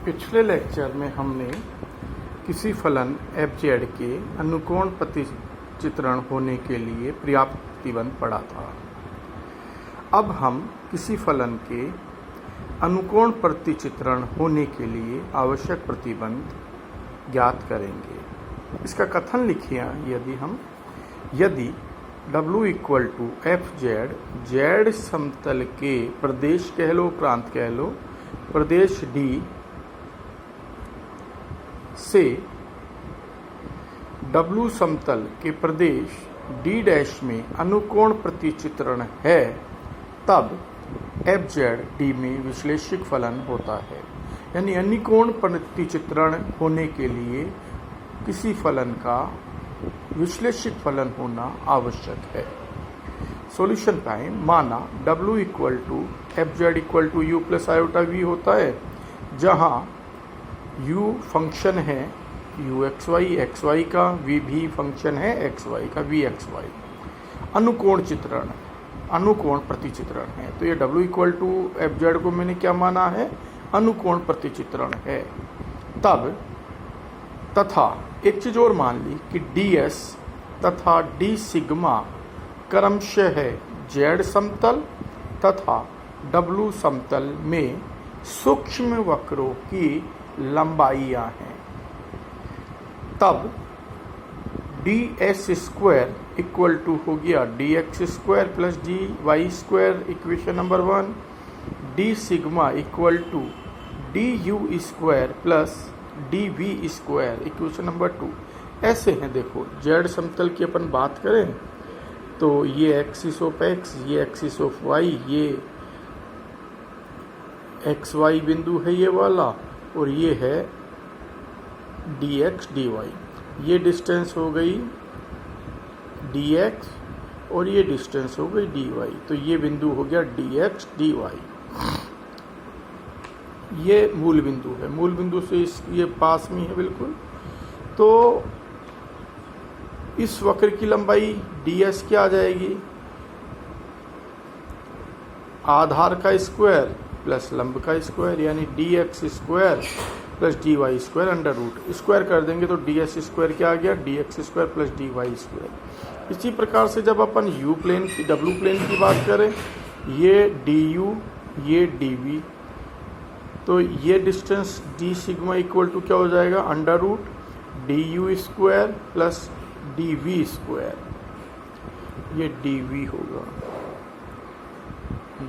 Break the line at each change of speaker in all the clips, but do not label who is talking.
पिछले लेक्चर में हमने किसी फलन एफ जेड के अनुकोण प्रतिचित्रण होने के लिए पर्याप्त प्रतिबंध पढ़ा था। अब हम किसी फलन के अनुकोण प्रतिचित्रण होने के लिए आवश्यक प्रतिबंध ज्ञात करेंगे। इसका कथन लिखिए यदि W equal to F Z Z समतल के प्रदेश कह लो प्रांत कह लो प्रदेश D से W समतल के प्रदेश D डैश में अनुकोण प्रतिचित्रण है, तब एफ जेड D में विश्लेषिक फलन होता है। यानी अनुकोण प्रतिचित्रण होने के लिए किसी फलन का विश्लेषिक फलन होना आवश्यक है। Solution time. माना W equal to F Z equal to you plus iota V होता है, जहाँ u फंक्शन है u एक्स वाई का, v भी फंक्शन है एक्स वाई का, v एक्स वाई। अनुकोण प्रतिचित्रण है, तो ये W equal to F Z को मैंने क्या माना है, अनुकोण प्रतिचित्रण है। तब तथा एक चीज और मान ली कि ds तथा d सिग्मा क्रमशः है z समतल तथा w समतल में सूक्ष्म वक्रों की लंबाइयां हैं। तब ds स्क्वायर इक्वल टू हो गया dx square plus dy square equation number 1, d sigma equal to du square plus dv square equation number 2। ऐसे हैं। देखो z समतल की अपन बात करें तो ये एक्सिस ऑफ x, ये एक्सिस ऑफ y, ये xy बिंदु है ये वाला, और ये है dx dy। ये डिस्टेंस हो गई dx और ये डिस्टेंस हो गई dy, तो ये बिंदु हो गया dx dy। ये मूल बिंदु है, मूल बिंदु से ये पास में है बिल्कुल। तो इस वक्र की लंबाई ds क्या आ जाएगी, आधार का स्क्वायर प्लस लंब का स्क्वायर, यानी dx square plus dy square under root. Square कर देंगे तो ds स्क्वायर क्या आ गया, dx square plus dy square. इसी प्रकार से जब अपन u प्लेन की w प्लेन की बात करें, ये du ये dv, तो ये distance d sigma equal to क्या हो जाएगा, under root du square plus dv square. ये dv होगा,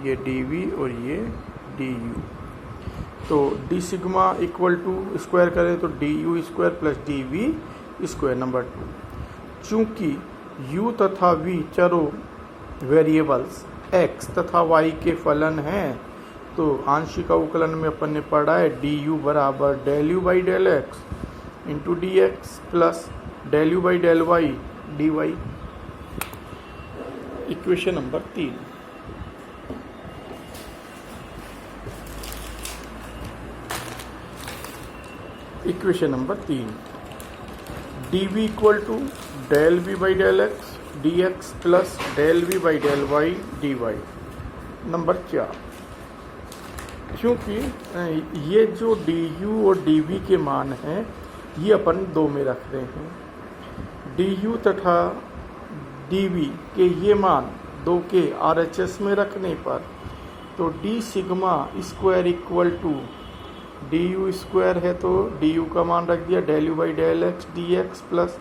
ये dv और ये du। तो d sigma equal to square करें तो du square plus dv square number 2। चूंकि u तथा v चरों वेरिएबल्स x तथा y के फलन हैं, तो आंशिक अवकलन में अपन ने पढ़ा है du बराबर del you by del X into D x plus del you by del Y D Y. Equation number 3। Equation number 3, dv equal to del we by del x D x plus del we by del Y D Y. Number 4, क्योंकि ये जो du और dv के मान हैं ये अपन 2 में रख रहे हैं। du तथा dv के ये मान 2 के RHS में रखने पर तो d sigma square equal to du square है, तो du का मान रख दिया del you by del x D x plus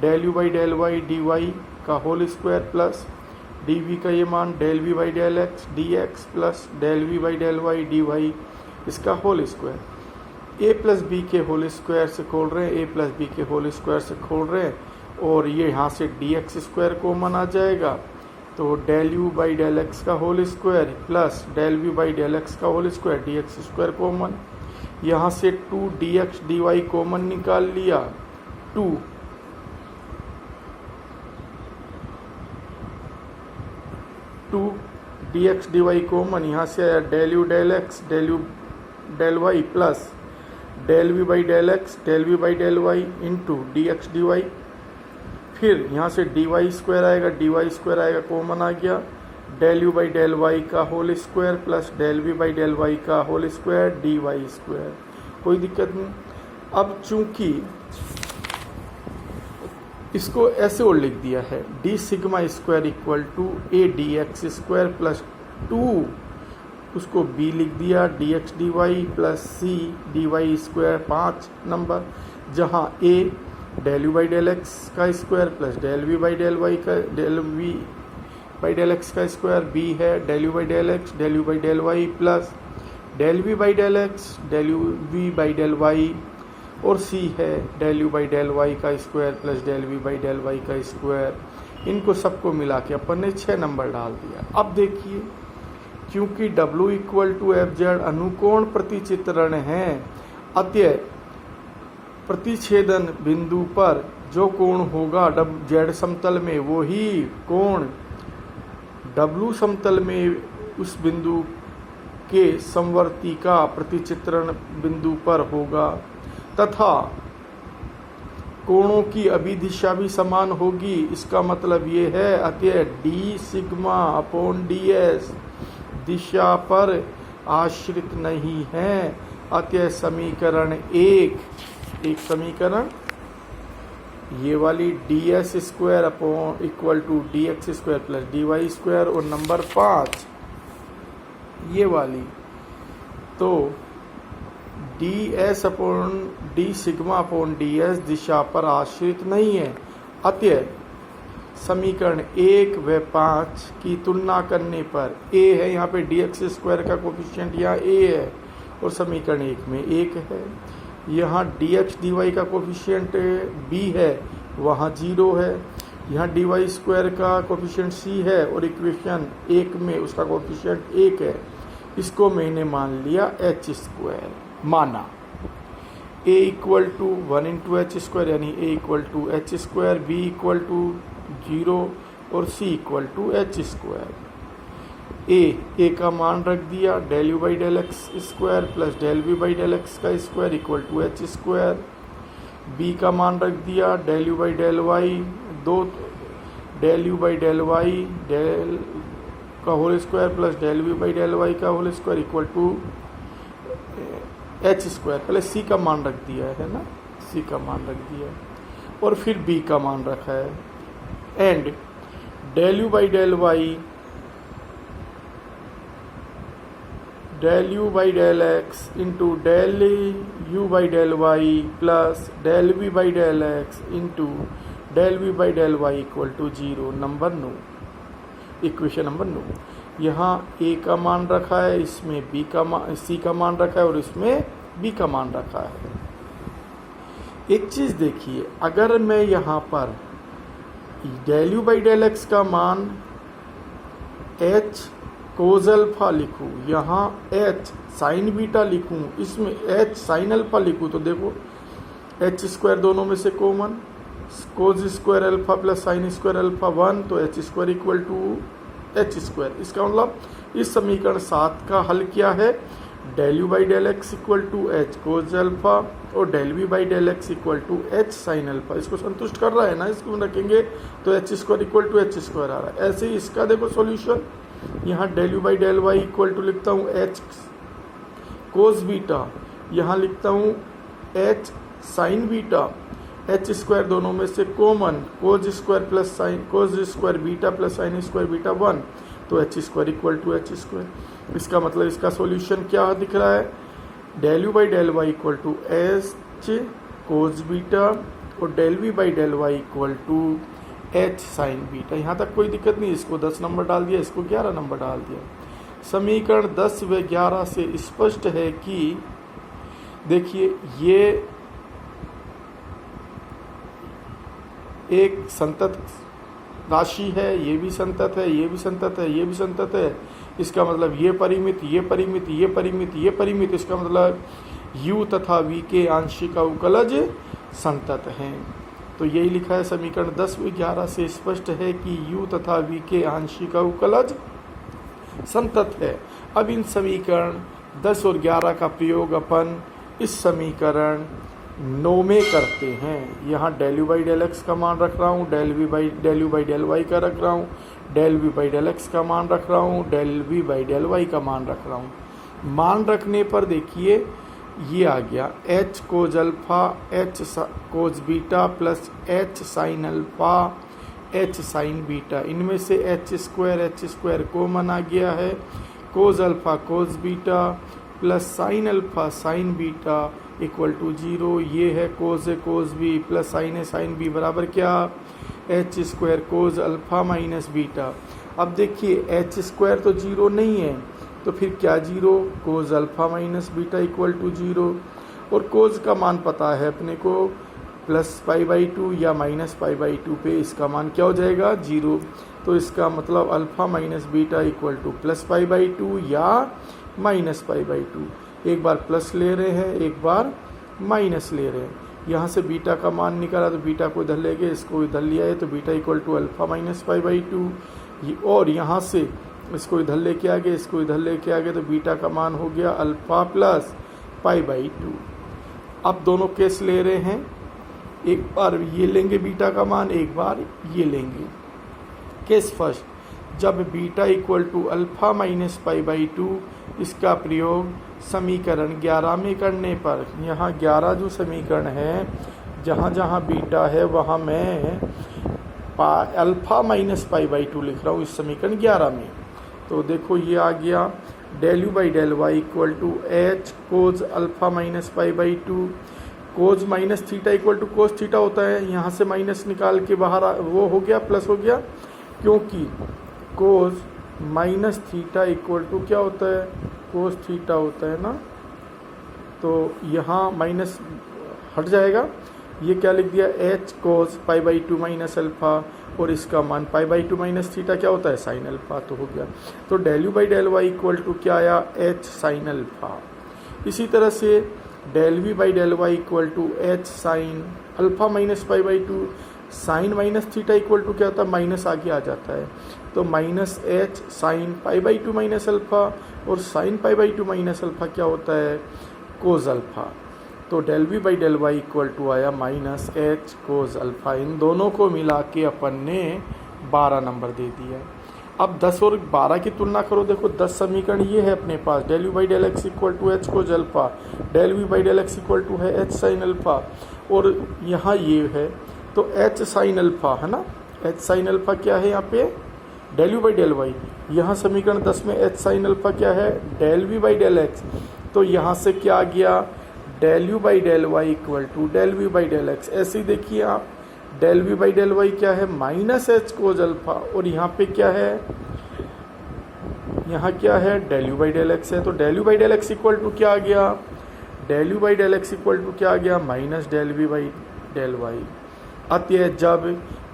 del you by del Y D y का होल स्क्वायर प्लस dv का ये मान del we by del x D x plus del we by del Y D y, इसका whole square. a plus B के whole square से खोल रहे हैं, a प्लस बी के होल स्क्वायर से खोल रहे हैं, और ये यहाँ से dx स्क्वायर कॉमन आ जाएगा, तो del you by del x का whole square plus del we by del x का whole square dx square common. यहाँ से 2 dx dy कॉमन निकाल लिया, 2 dx dy कॉमन, यहाँ से आया del u del x del u del Y plus del we by del x del we by del y into dx dy। फिर यहाँ से dy स्क्वायर आएगा कॉमन आ गया, del you by del Y का whole square plus del we by del Y का whole square d y square. कोई दिक्कत नहीं। अब चूंकि इसको ऐसे और लिख दिया है d sigma square equal to A d x square plus 2, उसको बी लिख दिया d x d y plus C d y square 5 number, जहाँ A del you by del x का square plus del we by del Y का del we by del x का square, B है del you by del x del you by del Y plus del we by del x del u v by del y, और C है del you by del Y का square plus del we by del Y का square. इनको सबको मिला के अपन ने 6 number डाल दिया। अब देखिए, क्योंकि W equal to F Z अनुकोण प्रतिचित्रण है, अतः प्रतिच्छेदन बिंदु पर जो कोण होगा जेड समतल में वही कोण W समतल में उस बिंदु के समवर्ती का प्रतिचित्रण बिंदु पर होगा, तथा कोणों की अभिदिशा भी समान होगी। इसका मतलब ये है अतः d sigma upon d s दिशा पर आश्रित नहीं है। अतः समीकरण एक समीकरण ये वाली d s square upon equal to d x square plus d y square, और नंबर 5 ये वाली तो d s upon d sigma upon d s दिशा पर आश्रित नहीं है। अतः समीकरण 1 व 5 की तुलना करने पर a है, यहाँ पे डी एक्स स्क्वायर का कोफिशिएंट यहाँ a है और समीकरण 1 में 1 है। यहाँ डी एक्स डी वाई का कोफिशिएंट b है, वहाँ 0 है। यहाँ डी वाई स्क्वायर का कोफिशिएंट c है और इक्वेशन 1 में उसका कोफिशिएंट 1 है। इसको मैंने मान लिया h स्क्वायर, माना a equal to 1 into h square यानी a equal to H square, b equal to 0 और c equal to H square. a का मान रख दिया del you by del x square plus del we by del x का square equal to H square. b का मान रख दिया del you by del Y, del you by del Y del का whole square plus del we by del Y का whole square equal to H square. पहले C का मान रख दिया है ना, सी का मान रख दिया और फिर बी का मान रखा है। And del you by del Y del you by del X into del you by del Y plus del we by del X into del we by del Y equal to 0, number 9, equation number 9। यहाँ a का मान रखा है, इसमें b का मान c का मान रखा है और इसमें b का मान रखा है। एक चीज़ देखिए, अगर मैं यहाँ पर del you by del x का मान h कोज अल्फा लिखूँ, यहाँ h साइन बीटा लिखूँ, इसमें h साइन अल्फा लिखूँ, तो देखो h स्क्वायर दोनों में से common, cos square alpha plus sine square alpha 1, तो h square equal to H square. इसका मतलब इस समीकरण 7 का हल क्या है, del you by del x equal to H cos alpha और del we by del x equal to H sine alpha. इसको संतुष्ट कर रहा है ना, इसको रखेंगे तो H square equal to H square आ रहा है। ऐसे ही इसका देखो सॉल्यूशन, यहाँ del you by del Y equal to लिखता हूँ एच कोज बीटा, यहाँ लिखता हूँ H sine beta, H square दोनों में से common, cos square plus sine cos square beta plus sine square beta 1, तो H square equal to H square. इसका मतलब इसका सॉल्यूशन क्या दिख रहा है, del you by del Y equal to H cos beta और del we by del Y equal to H sine beta. यहाँ तक कोई दिक्कत नहीं, इसको 10 नंबर डाल दिया, इसको 11 नंबर डाल दिया। समीकरण 10 व 11 से स्पष्ट है कि देखिए ये एक संतत राशि है, ये भी संतत है, ये भी संतत है, ये भी संतत है। इसका मतलब ये परिमित, ये परिमित, ये परिमित, ये परिमित, इसका मतलब u तथा v के आंशिक अवकलज संतत हैं। तो यही लिखा है समीकरण 10 व 11 से स्पष्ट है कि u तथा v के आंशिक अवकलज संतत है। अब इन समीकरण 10 और 11 का प्रयोग अपन इस समीकरण 9 में करते हैं। यहाँ del you by del x का मान रख रहा हूँ, del you by del Y का रख रहा हूँ, del we by del x का मान रख रहा हूँ, del we by del Y का मान रख रहा हूँ। मान रखने पर देखिए ये आ गया h cos alpha h cos beta plus h sine alpha h sine beta. इनमें से एच स्क्वायर कॉमन आ गया है। Cos alpha cos beta plus sine alpha sine beta equal to 0। ये है कोज बी प्लस साइन है sine B बराबर क्या, h square cos alpha minus beta. अब देखिए एच स्क्वायर तो 0 नहीं है, तो फिर क्या 0, cos alpha minus beta equal to 0। और कोज का मान पता है अपने को प्लस π/2 या माइनस π/2 पे इसका मान क्या हो जाएगा 0। तो इसका मतलब alpha minus beta equal to plus π/2 या माइनस π/2। एक बार प्लस ले रहे हैं एक बार माइनस ले रहे हैं। यहाँ से बीटा का मान निकाला तो बीटा को इधर ले गए, इसको इधर लिया है तो beta equal to alpha minus π/2। और यहाँ से इसको इधर लेके आ गए इसको इधर लेके आ गए तो बीटा का मान हो गया अल्फा प्लस π/2। अब दोनों केस ले रहे हैं, एक बार ये लेंगे बीटा का मान एक बार ये लेंगे। केस फर्स्ट, जब beta equal to alpha minus π/2 इसका प्रयोग समीकरण 11 में करने पर, यहाँ 11 जो समीकरण है जहाँ जहाँ बीटा है वहाँ मैं अल्फा माइनस π/2 लिख रहा हूँ इस समीकरण 11 में। तो देखो ये आ गया del you by del Y equal to H cos alpha minus π/2। Cos minus theta equal to cos theta होता है, यहाँ से माइनस निकाल के बाहर वो हो गया प्लस हो गया, क्योंकि कोज माइनस थीटा इक्वल टू क्या होता है कोस थीटा होता है ना। तो यहाँ माइनस हट जाएगा, ये क्या लिख दिया एच कोस π/2 माइनस अल्फा और इसका मान π/2 माइनस थीटा क्या होता है साइन अल्फा। तो हो गया, तो del you by del Y equal to क्या आया एच साइन अल्फा। इसी तरह से del we by del Y equal to H sine alpha minus π/2। Sine minus theta equal to क्या होता है माइनस आगे आ जाता है, तो minus h sine π/2 minus alpha और साइन π/2 माइनस अल्फा क्या होता है कोज अल्फा। तो del we by del Y equal to आया माइनस एच कोज अल्फा। इन दोनों को मिला के अपन ने 12 नंबर दे दिया। अब 10 और 12 की तुलना करो, देखो 10 समीकरण ये है अपने पास, del you by del x equal to H cos alpha, del we by del x equal to है एच साइन अल्फा, और यहाँ ये है तो एच साइन अल्फा है ना। एच साइन अल्फा क्या है यहाँ पे del you by del y. यहाँ समीकरण 10 में एच साइन अल्फा क्या है del we by del x. तो यहाँ से क्या आ गया del you by del Y equal to del we by del x. ऐसे ही देखिए आप del we by del y क्या है माइनस एच कोज अल्फा, और यहाँ पे क्या है यहाँ क्या है del you by del x है। तो del you by del x equal to क्या आ गया del you by del x equal to क्या आ गया minus del we by del y. अतः जब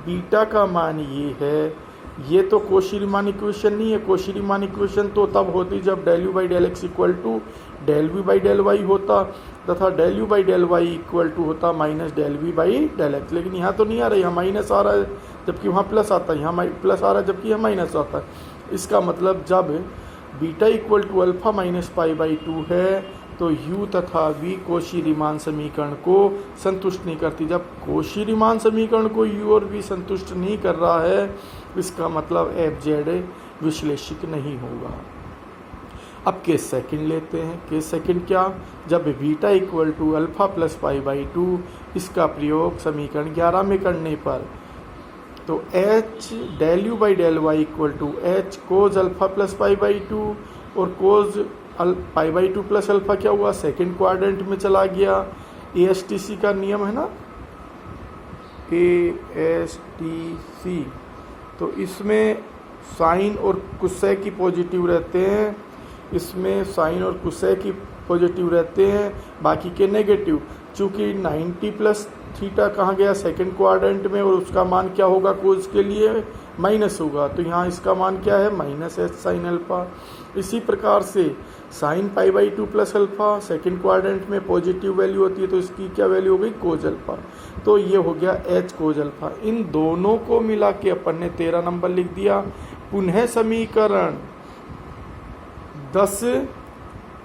बीटा का मान ये है, ये तो कोशी-रीमान इक्वेशन नहीं है, कोशी-रीमान इक्वेशन तो तब होती जब del you by del x equal to del we by del y होता तथा del you by del Y equal to होता minus del we by del x. लेकिन यहाँ तो नहीं आ रहा, यहाँ माइनस आ रहा है जबकि वहाँ प्लस आता है, यहाँ प्लस आ रहा है जबकि यहाँ माइनस आता है। इसका मतलब जब beta equal to alpha minus π/2 है तो u तथा v कोशी-रीमान समीकरण को संतुष्ट नहीं करती। जब कोशी-रीमान समीकरण को u और v संतुष्ट नहीं कर रहा है इसका मतलब f(z) विश्लेषिक नहीं होगा। अब केस सेकंड लेते हैं। केस सेकंड क्या, जब beta equal to alpha plus π/2 इसका प्रयोग समीकरण 11 में करने पर, तो h del you by del Y equal to H cos alpha plus π/2 और कोज π/2 प्लस अल्फा क्या हुआ सेकंड क्वाड्रेंट में चला गया। ASTC का नियम है ना ASTC, तो इसमें साइन और कुसै की पॉजिटिव रहते हैं, इसमें साइन और कुसै की पॉजिटिव रहते हैं, बाकी के नेगेटिव। चूँकि 90 प्लस थीटा कहाँ गया सेकंड क्वाड्रेंट में और उसका मान क्या होगा कोज के लिए माइनस होगा, तो यहाँ इसका मान क्या है माइनस एच साइन अल्फा। इसी प्रकार से sine π/2 plus alpha second quadrant में पॉजिटिव वैल्यू होती है तो इसकी क्या वैल्यू हो गई कोज अल्फा, तो ये हो गया एच कोज अल्फा। इन दोनों को मिला के अपन ने 13 नंबर लिख दिया। पुनः समीकरण 10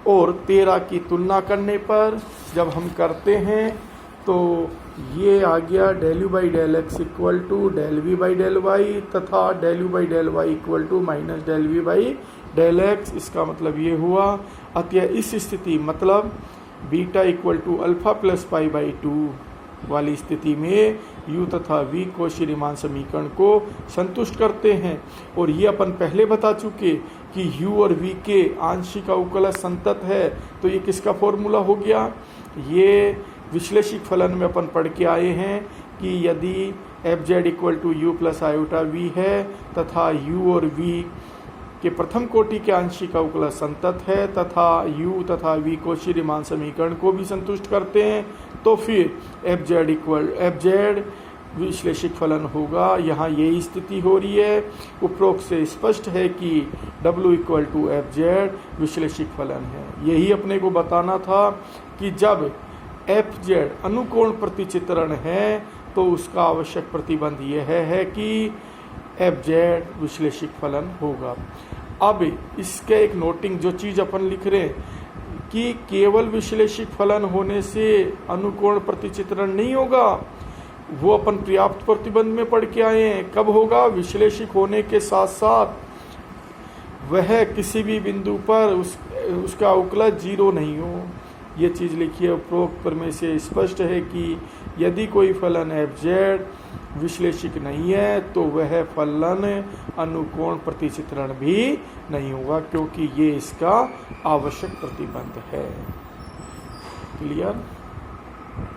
और 13 की तुलना करने पर जब हम करते हैं तो ये आ गया del you by del x equal to del we by del y तथा del you by del Y equal to minus del we by del x. इसका मतलब ये हुआ। अतः इस स्थिति मतलब beta equal to alpha plus pi by 2 वाली स्थिति में u तथा v कौशी रीमान समीकरण को संतुष्ट करते हैं। और ये अपन पहले बता चुके कि u और v के आंशिक अवकलज संतत है, तो ये किसका फॉर्मूला हो गया? ये विश्लेषिक फलन में अपन पढ़ के आए हैं कि यदि f Z equal to you plus iota v है तथा u और v के प्रथम कोटि के आंशिक अवकलज संतत है तथा u तथा v कौशी रीमान समीकरण को भी संतुष्ट करते हैं, तो फिर एफ जेड विश्लेषिक फलन होगा। यहाँ यही स्थिति हो रही है। उपरोक्त से स्पष्ट है कि w equal to F Z विश्लेषिक फलन है। यही अपने को बताना था कि जब एफ जेड अनुकोण प्रतिचित्रण है तो उसका आवश्यक प्रतिबंध यह है कि एफ जेड विश्लेषिक फलन होगा। अब इसके एक नोटिंग जो चीज़ अपन लिख रहे हैं कि केवल विश्लेषिक फलन होने से अनुकोण प्रतिचित्रण नहीं होगा, वो अपन पर्याप्त प्रतिबंध में पढ़ के आए हैं। कब होगा? विश्लेषिक होने के साथ साथ वह किसी भी बिंदु पर उसका अवकलज 0 नहीं हो। ये चीज़ लिखिए। उपरोक्त प्रमेय से स्पष्ट है कि यदि कोई फलन एफ जेड विश्लेषिक नहीं है तो वह फलन अनुकोण प्रतिचित्रण भी नहीं होगा, क्योंकि ये इसका आवश्यक प्रतिबंध है। क्लियर?